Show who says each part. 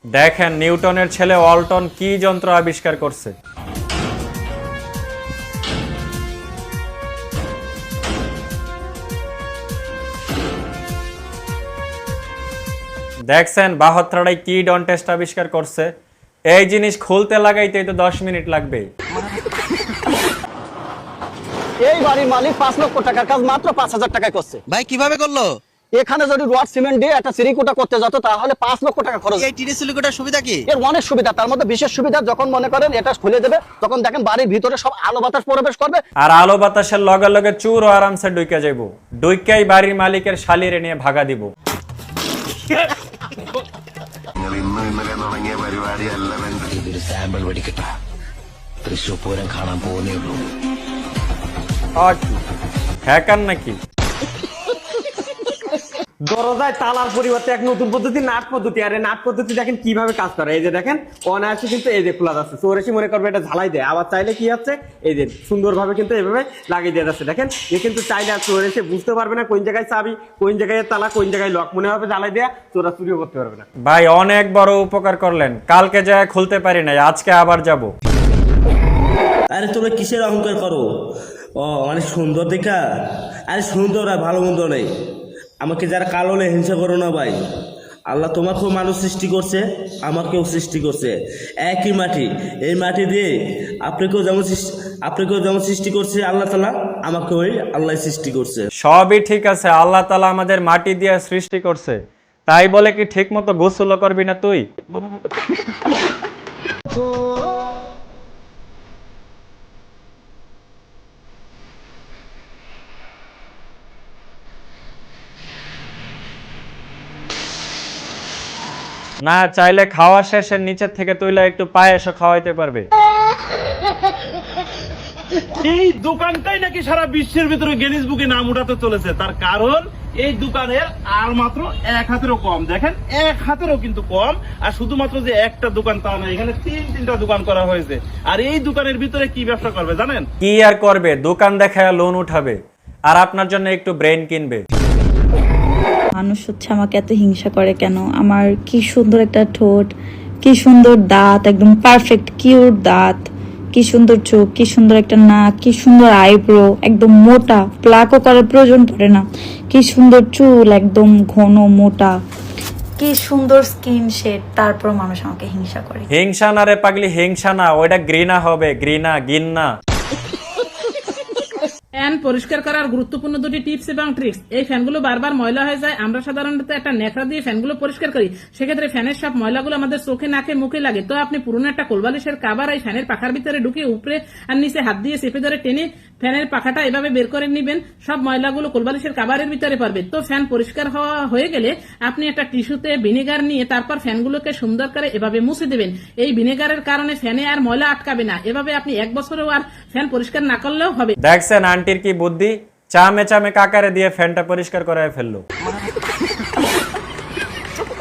Speaker 1: দেখেন নিউটনের ছেলে ওয়ালটন কি যন্ত্র আবিষ্কার করছে। দেখছেন বাহত্রাড়াই কি ডন টেস্ট আবিষ্কার করছে। এই জিনিস খুলতে লাগাইতেই তো 10 মিনিট লাগবে।
Speaker 2: এই বাড়ির মালিক 5 লক্ষ টাকার কাজ মাত্র 5,000 টাকায় করছে।
Speaker 3: ভাই কিভাবে করলো?
Speaker 2: এখানে যদি রড সিমেন্ট দিয়ে একটা সিরিকোটা করতে যেত তাহলে 5 লক্ষ টাকা খরচ।
Speaker 3: এই টিডি সিলিকোটার সুবিধা কি?
Speaker 2: এর অনেক সুবিধা, তার মধ্যে বিশেষ সুবিধা যখন মনে করেন এটা খুলে দেবে তখন দেখেন বাড়ির ভিতরে সব আলো বাতাস প্রবেশ করবে।
Speaker 1: আর আলো বাতাসের লগে লগে চুর ও আরামসে ঢুকে যাইব। ঢুকাই বাড়ির মালিকের শালিরে নিয়ে ভাগা দিব।
Speaker 4: ഇന്നലെ തുടങ്ങിയ പരിപാടിയല്ല ഇതൊരു സാമ്പിൾ വെടിക്കട്ട തൃശ്ശൂർ പൂരം കാണാൻ പോകുന്നേ ഉള്ളൂ
Speaker 1: হ্যাকার নাকি?
Speaker 5: দরজায় তালার পরিবর্তে এক নতুন পদ্ধতি নাট পদ্ধতি। আর এই নাট পদ্ধতি দেখেন কিভাবে কাজ করে। এই যে দেখেন অনায়াসে কিন্তু এই যে খোলা যাচ্ছে। চোর এসে মনে করবে এটা ঝালাই দেয়, আবার চাইলে কি হচ্ছে এই যে সুন্দরভাবে কিন্তু এইভাবে লাগিয়ে দেওয়া যাচ্ছে। দেখেন এ কিন্তু চাইলে আর চোর এসে বুঝতে পারবে না কোন জায়গায় চাবি, কোন জায়গায় তালা, কোন জায়গায় লক, মনে হবে ঝালাই দেয়া, চোরা চুরিও করতে পারবে না।
Speaker 1: ভাই অনেক বড় উপকার করলেন। কালকে যায় খুলতে পারি নাই, আজকে আবার যাব।
Speaker 6: আরে তোমরা কিসের অহংকার করো? ও অনেক সুন্দর দেখা। আরে সুন্দর আর ভালো মন্দ নেই, আমাকে যারা কালো হলে হিংসা করো না ভাই। আল্লাহ তোমাকেও মানুষ সৃষ্টি করছে, আমাকেও সৃষ্টি করছে। একই মাটি, এই মাটি দিয়ে আপনাকেও যেমন সৃষ্টি করছে আল্লাহ তাআলা, আমাকেও আল্লাহ সৃষ্টি করছে।
Speaker 1: সবই ঠিক আছে, আল্লাহ তাআলা আমাদের মাটি দিয়ে সৃষ্টি করছে, তাই বলে কি ঠিক মতো গোসল করবি না তুই? না চাইলে খাওয়া শেষের নিচের থেকে তুইলা একটু পায়েসও খাওয়াইতে পারবে।
Speaker 7: এই দোকানটাই নাকি সারা বিশ্বের ভিতরে গিনেস বুকে নাম উঠাতে চলেছে। তার কারণ এই দোকানের আর মাত্র 1 হাতেরও কম, দেখেন 1 হাতেরও কিন্তু কম। আর শুধুমাত্র যে একটা দোকান তা না, এখানে 3-3টা দোকান করা হয়েছে। আর এই দোকানের ভিতরে কি ব্যবসা করবে জানেন?
Speaker 1: কি আর করবে, দোকান দেখায় লোন উঠাবে আর আপনার জন্য একটু ব্রেন কিনবে।
Speaker 8: মানুষ হচ্ছে আমাকে এত হিংসা করে কেন? আমার কি সুন্দর একটা ঠোঁট, কি সুন্দর দাঁত, একদম পারফেক্ট কিউট দাঁত, কি সুন্দর চোখ, কি সুন্দর একটা নাক, কি সুন্দর আইব্রো, একদম মোটা, প্লাকও করার প্রয়োজন পড়ে না, কি সুন্দর চুল, একদম ঘন মোটা, কি সুন্দর স্কিন শেড, তারপর মানুষ আমাকে হিংসা করে।
Speaker 1: হিংসা না রে পাগলি, হিংসা না, ওইটা ঘৃণা হবে, ঘৃণা, ঘিন্না।
Speaker 9: ফ্যান পরিষ্কার করার গুরুত্বপূর্ণ 2টি টিপস এবং ট্রিক্স। এই ফ্যানগুলো বারবার ময়লা হয়ে যায়, আমরা সাধারণত একটা ন্যাকড়া দিয়ে ফ্যানগুলো পরিষ্কার করি। সেক্ষেত্রে ফ্যানের সব ময়লাগুলো আমাদের চোখে, নাকে, মুখে লাগে। তো আপনি পুরনো একটা কোলবালিশের কাভার এই ফ্যানের পাখার ভিতরে ঢুকিয়ে উপরে আর নিচে হাত দিয়ে চেপে ধরে টেনে ফ্যানের পাখাটা এভাবে বের করে নিবেন। সব ময়লাগুলো কোলবালিশের কাভারের ভিতরে পড়বে। তো ফ্যান পরিষ্কার হয়ে গেলে আপনি একটা টিস্যুতে ভিনেগার নিয়ে তারপর ফ্যানগুলোকে সুন্দর করে এভাবে মুছে দেবেন। এই ভিনেগারের কারণে ফ্যানে আর ময়লা আটকাবে না। এভাবে আপনি 1 বছরেও আর ফ্যান পরিষ্কার না করলেও হবে।
Speaker 1: দেখছেন আন্টির কি বুদ্ধি, চামে চামে কাকারে দিয়ে ফ্যানটা পরিষ্কার করায় ফেললো।